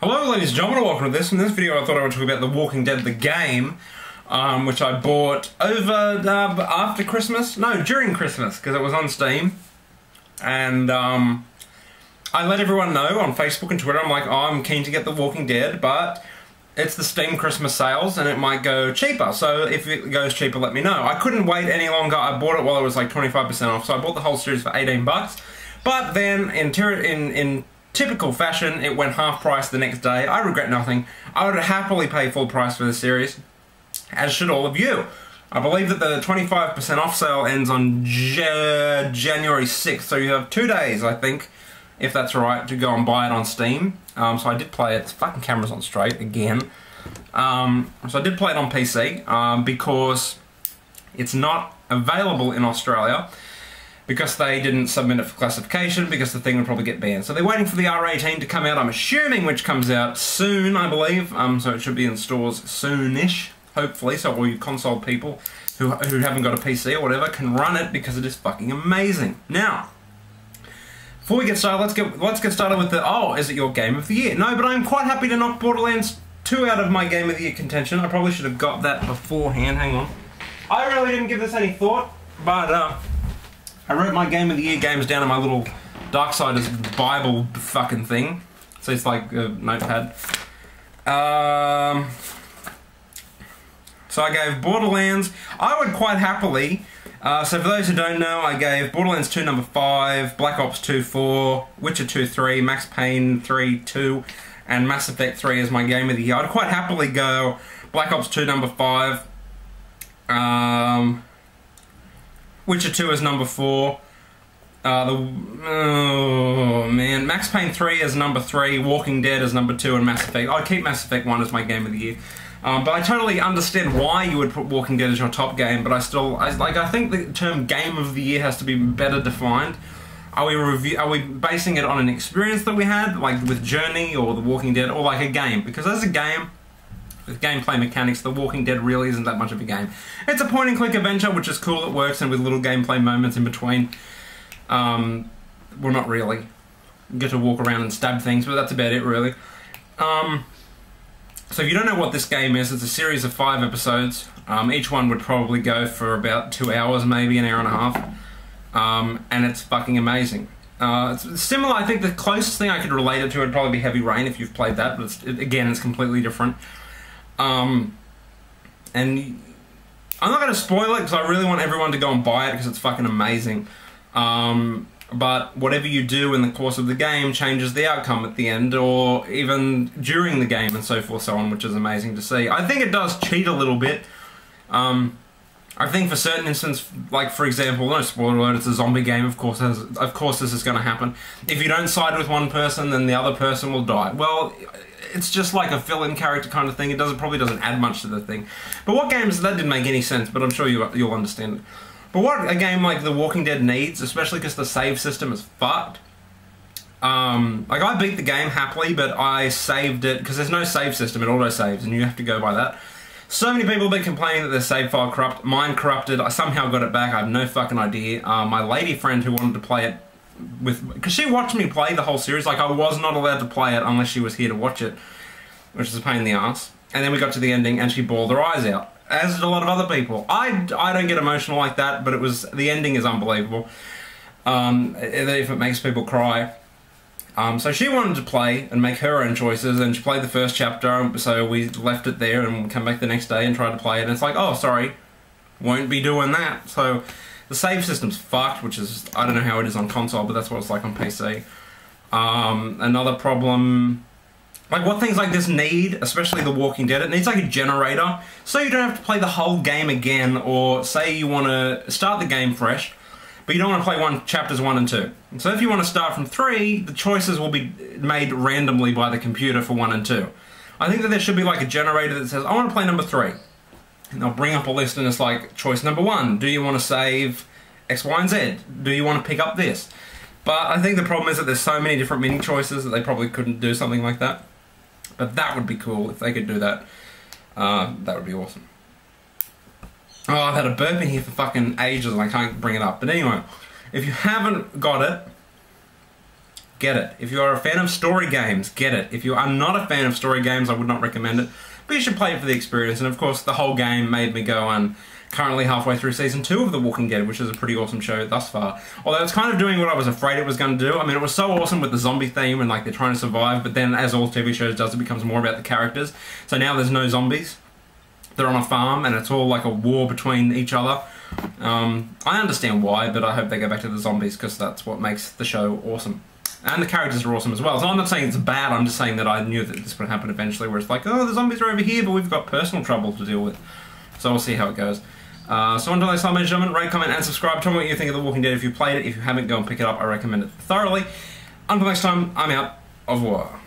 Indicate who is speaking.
Speaker 1: Hello ladies and gentlemen, welcome to this. In this video I thought I would talk about The Walking Dead the game, which I bought after Christmas? No, during Christmas, because it was on Steam. And I let everyone know on Facebook and Twitter, I'm like, oh, I'm keen to get The Walking Dead, but it's the Steam Christmas sales and it might go cheaper, so if it goes cheaper let me know. I couldn't wait any longer. I bought it while it was like 25% off, so I bought the whole series for 18 bucks. But then in typical fashion, it went half price the next day. I regret nothing. I would happily pay full price for the series, as should all of you. I believe that the 25% off sale ends on January 6th, so you have 2 days, I think, if that's right, to go and buy it on Steam. So I did play it. The fucking camera's on straight, again. So I did play it on PC, because it's not available in Australia, because they didn't submit it for classification, because the thing would probably get banned. So they're waiting for the R18 to come out, I'm assuming, which comes out soon, I believe. So it should be in stores soonish, hopefully, so all you console people who haven't got a PC or whatever can run it, because it is fucking amazing. Now, before we get started, let's get started with the, oh, is it your Game of the Year? No, but I'm quite happy to knock Borderlands 2 out of my Game of the Year contention. I probably should have got that beforehand, hang on. I really didn't give this any thought, but I wrote my Game of the Year games down in my little Darksiders Bible fucking thing. So it's like a notepad. So I gave Borderlands, I would quite happily, so for those who don't know, I gave Borderlands 2 number 5, Black Ops 2 4, Witcher 2 3, Max Payne 3 2, and Mass Effect 3 as my Game of the Year. I'd quite happily go Black Ops 2 number 5, Witcher 2 is number 4. Oh man, Max Payne 3 is number 3. Walking Dead is number 2, and Mass Effect. I'd keep Mass Effect 1 as my Game of the Year. But I totally understand why you would put Walking Dead as your top game. But I think the term Game of the Year has to be better defined. Are we basing it on an experience that we had, like with Journey or The Walking Dead, or like a game? Because as a game, with gameplay mechanics, The Walking Dead really isn't that much of a game. It's a point-and-click adventure, which is cool, it works, and with little gameplay moments in between. Well, not really. You get to walk around and stab things, but that's about it, really. So if you don't know what this game is, it's a series of 5 episodes. Each one would probably go for about 2 hours, maybe an hour and a half. And it's fucking amazing. It's similar, I think the closest thing I could relate it to would probably be Heavy Rain, if you've played that, but again, it's completely different. And I'm not going to spoil it because I really want everyone to go and buy it because it's fucking amazing. But whatever you do in the course of the game changes the outcome at the end, or even during the game and so forth, so on, which is amazing to see. I think it does cheat a little bit. I think for certain instances, like for example, no spoiler alert, it's a zombie game, of course this is going to happen. If you don't side with one person, then the other person will die. Well, it's just like a fill-in character kind of thing. It probably doesn't add much to the thing. But what games, that didn't make any sense, but I'm sure you'll understand it. But what a game like The Walking Dead needs, especially because the save system is fucked. Like I beat the game happily, but I saved it, because there's no save system, it auto-saves, and you have to go by that. So many people have been complaining that their save file corrupt. Mine corrupted, I somehow got it back, I have no fucking idea. My lady friend who wanted to play it because she watched me play the whole series, like I was not allowed to play it unless she was here to watch it, which is a pain in the ass. And then we got to the ending and she bawled her eyes out, as did a lot of other people. I don't get emotional like that, but the ending is unbelievable. If it makes people cry. So she wanted to play and make her own choices, and she played the first chapter, so we left it there and come back the next day and tried to play it, and it's like, oh, sorry, won't be doing that. So the save system's fucked, which is, I don't know how it is on console, but that's what it's like on PC. Another problem, like what things like this need, especially The Walking Dead, it needs like a generator, so you don't have to play the whole game again, or say you want to start the game fresh, but you don't want to play chapters 1 and 2. So if you want to start from 3, the choices will be made randomly by the computer for 1 and 2. I think that there should be like a generator that says, I want to play number 3. And they'll bring up a list and it's like, choice number 1, do you want to save X, Y, and Z? Do you want to pick up this? But I think the problem is that there's so many different mini choices that they probably couldn't do something like that. But that would be cool if they could do that. That would be awesome. Oh, I've had a burp in here for fucking ages and I can't bring it up. But anyway, if you haven't got it, get it. If you are a fan of story games, get it. If you are not a fan of story games, I would not recommend it. But you should play it for the experience. And of course, the whole game made me go on. Currently halfway through season 2 of The Walking Dead, which is a pretty awesome show thus far. Although it's kind of doing what I was afraid it was going to do. I mean, it was so awesome with the zombie theme and like they're trying to survive, but then as all TV shows does, it becomes more about the characters. So now there's no zombies. They're on a farm and it's all like a war between each other. I understand why, but I hope they go back to the zombies because that's what makes the show awesome. And the characters are awesome as well. So I'm not saying it's bad, I'm just saying that I knew that this would happen eventually, where it's like, oh, the zombies are over here, but we've got personal trouble to deal with. So we'll see how it goes. So until next time, ladies and gentlemen, rate, comment, and subscribe. Tell me what you think of The Walking Dead if you played it. If you haven't, go and pick it up. I recommend it thoroughly. Until next time, I'm out. Au revoir.